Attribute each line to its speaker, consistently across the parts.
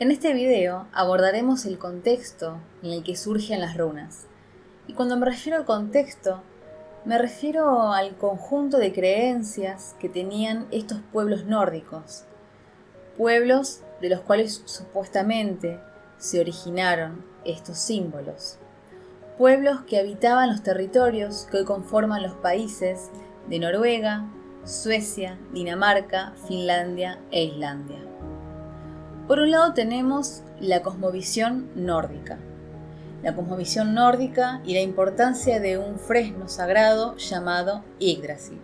Speaker 1: En este video abordaremos el contexto en el que surgen las runas. Y cuando me refiero al contexto, me refiero al conjunto de creencias que tenían estos pueblos nórdicos. Pueblos de los cuales supuestamente se originaron estos símbolos. Pueblos que habitaban los territorios que hoy conforman los países de Noruega, Suecia, Dinamarca, Finlandia e Islandia. Por un lado tenemos la cosmovisión nórdica. La cosmovisión nórdica y la importancia de un fresno sagrado llamado Yggdrasil.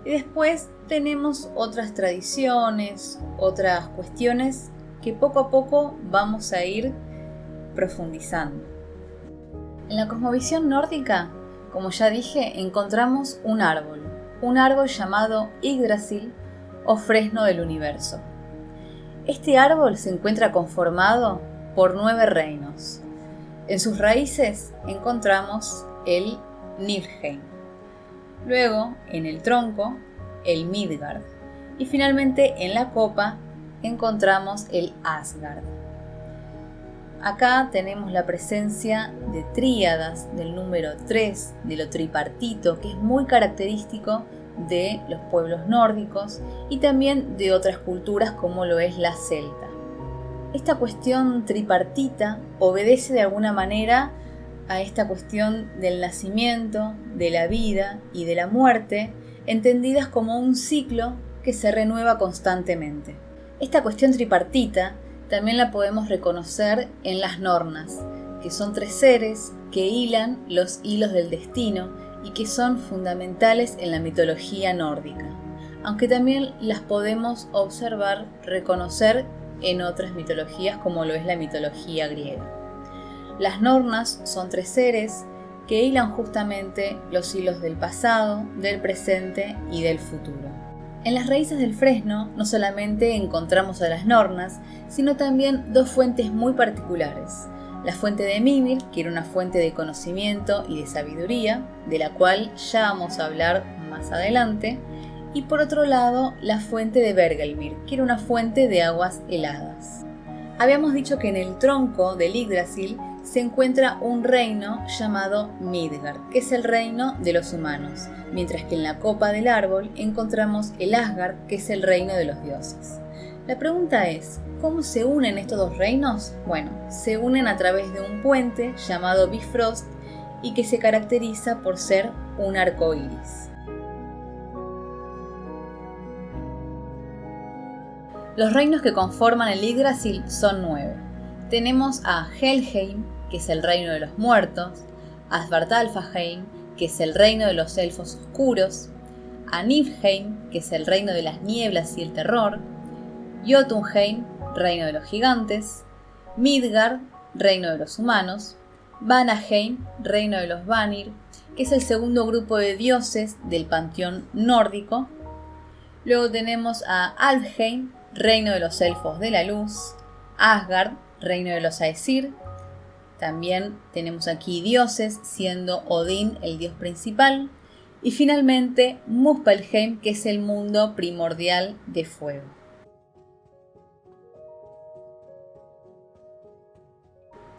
Speaker 1: Y después tenemos otras tradiciones, otras cuestiones que poco a poco vamos a ir profundizando. En la cosmovisión nórdica, como ya dije, encontramos un árbol llamado Yggdrasil o fresno del universo. Este árbol se encuentra conformado por 9 reinos. En sus raíces encontramos el Niflheim. Luego, en el tronco, el Midgard. Y finalmente, en la copa, encontramos el Asgard. Acá tenemos la presencia de tríadas del número 3, de lo tripartito, que es muy característico de los pueblos nórdicos y también de otras culturas como lo es la celta. Esta cuestión tripartita obedece de alguna manera a esta cuestión del nacimiento, de la vida y de la muerte, entendidas como un ciclo que se renueva constantemente. Esta cuestión tripartita también la podemos reconocer en las Nornas, que son 3 seres que hilan los hilos del destino y que son fundamentales en la mitología nórdica, aunque también las podemos observar, reconocer en otras mitologías como lo es la mitología griega. Las Nornas son 3 seres que hilan justamente los hilos del pasado, del presente y del futuro. En las raíces del fresno no solamente encontramos a las Nornas, sino también 2 fuentes muy particulares. La fuente de Mimir, que era una fuente de conocimiento y de sabiduría, de la cual ya vamos a hablar más adelante, y por otro lado, la fuente de Bergelmir, que era una fuente de aguas heladas. Habíamos dicho que en el tronco del Yggdrasil se encuentra un reino llamado Midgard, que es el reino de los humanos, mientras que en la copa del árbol encontramos el Asgard, que es el reino de los dioses. La pregunta es, ¿cómo se unen estos 2 reinos? Bueno, se unen a través de un puente llamado Bifrost y que se caracteriza por ser un arco iris. Los reinos que conforman el Yggdrasil son 9. Tenemos a Helheim, que es el reino de los muertos, a Svartalfaheim, que es el reino de los elfos oscuros, a Niflheim, que es el reino de las nieblas y el terror, Jotunheim, reino de los gigantes, Midgard, reino de los humanos, Vanaheim, reino de los Vanir, que es el segundo grupo de dioses del panteón nórdico. Luego tenemos a Alfheim, reino de los elfos de la luz, Asgard, reino de los Aesir. También tenemos aquí dioses, siendo Odín el dios principal. Y finalmente Muspelheim, que es el mundo primordial de fuego.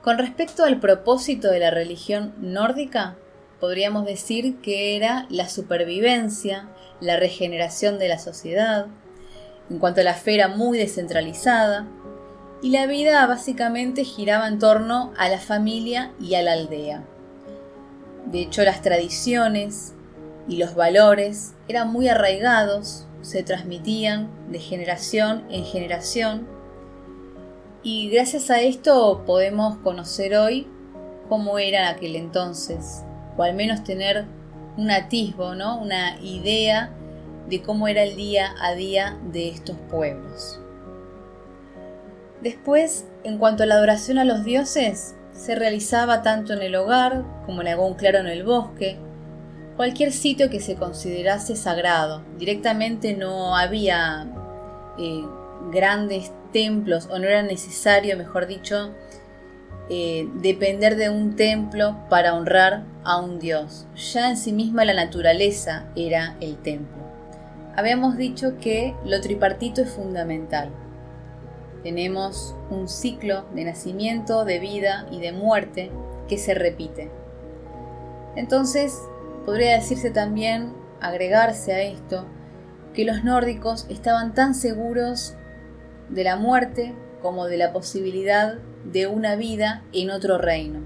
Speaker 1: Con respecto al propósito de la religión nórdica, podríamos decir que era la supervivencia, la regeneración de la sociedad. En cuanto a la fe, era muy descentralizada y la vida básicamente giraba en torno a la familia y a la aldea. De hecho, las tradiciones y los valores eran muy arraigados, se transmitían de generación en generación y gracias a esto podemos conocer hoy cómo era en aquel entonces, o al menos tener un atisbo, ¿no? Una idea de cómo era el día a día de estos pueblos. Después, en cuanto a la adoración a los dioses, se realizaba tanto en el hogar como en algún claro en el bosque, cualquier sitio que se considerase sagrado. Directamente no había grandes templos, o no era necesario, mejor dicho, depender de un templo para honrar a un dios. Ya en sí misma la naturaleza era el templo. Habíamos dicho que lo tripartito es fundamental. Tenemos un ciclo de nacimiento, de vida y de muerte que se repite. Entonces, podría decirse también, agregarse a esto, que los nórdicos estaban tan seguros de la muerte como de la posibilidad de una vida en otro reino.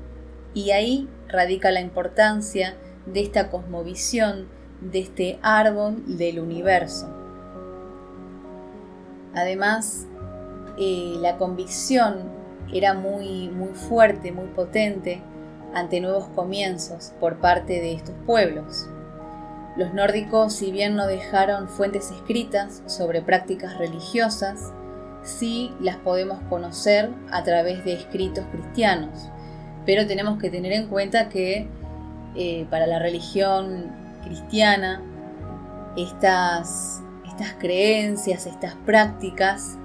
Speaker 1: Y ahí radica la importancia de esta cosmovisión, de este árbol del universo. Además, la convicción era muy fuerte, muy potente ante nuevos comienzos por parte de estos pueblos. Los nórdicos, si bien no dejaron fuentes escritas sobre prácticas religiosas, sí las podemos conocer a través de escritos cristianos. Pero tenemos que tener en cuenta que para la religión cristiana, estas creencias, estas prácticas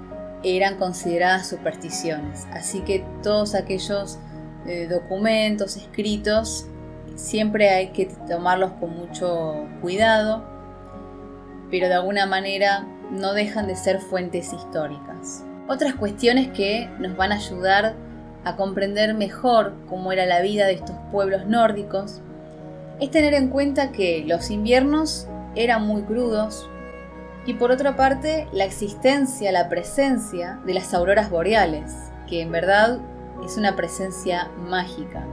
Speaker 1: eran consideradas supersticiones. Así que todos aquellos documentos escritos siempre hay que tomarlos con mucho cuidado, pero de alguna manera no dejan de ser fuentes históricas. Otras cuestiones que nos van a ayudar a comprender mejor cómo era la vida de estos pueblos nórdicos es tener en cuenta que los inviernos eran muy crudos y por otra parte la existencia, la presencia de las auroras boreales, que en verdad es una presencia mágica.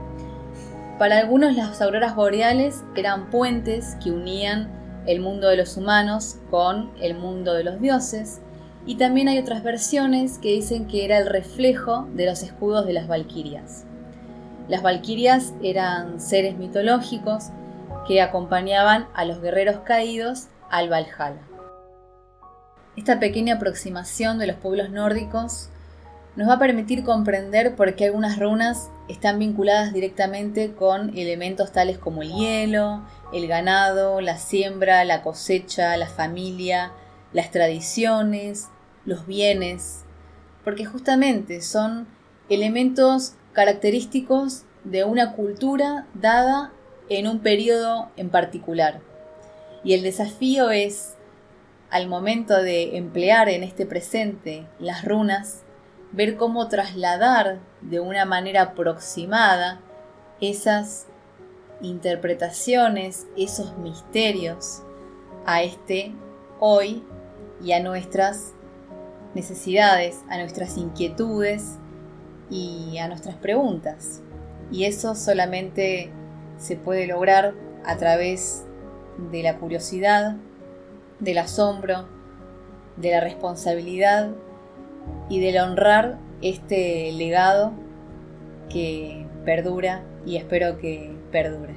Speaker 1: Para algunos las auroras boreales eran puentes que unían el mundo de los humanos con el mundo de los dioses, y también hay otras versiones que dicen que era el reflejo de los escudos de las valquirias. Las valquirias eran seres mitológicos que acompañaban a los guerreros caídos al Valhalla. Esta pequeña aproximación de los pueblos nórdicos nos va a permitir comprender por qué algunas runas están vinculadas directamente con elementos tales como el hielo, el ganado, la siembra, la cosecha, la familia, las tradiciones, los bienes, porque justamente son elementos característicos de una cultura dada en un periodo en particular. Y el desafío es, al momento de emplear en este presente las runas, ver cómo trasladar de una manera aproximada esas interpretaciones, esos misterios a este hoy y a nuestras necesidades, a nuestras inquietudes y a nuestras preguntas. Y eso solamente se puede lograr a través de la curiosidad, del asombro, de la responsabilidad y del honrar este legado que perdura y espero que perdure.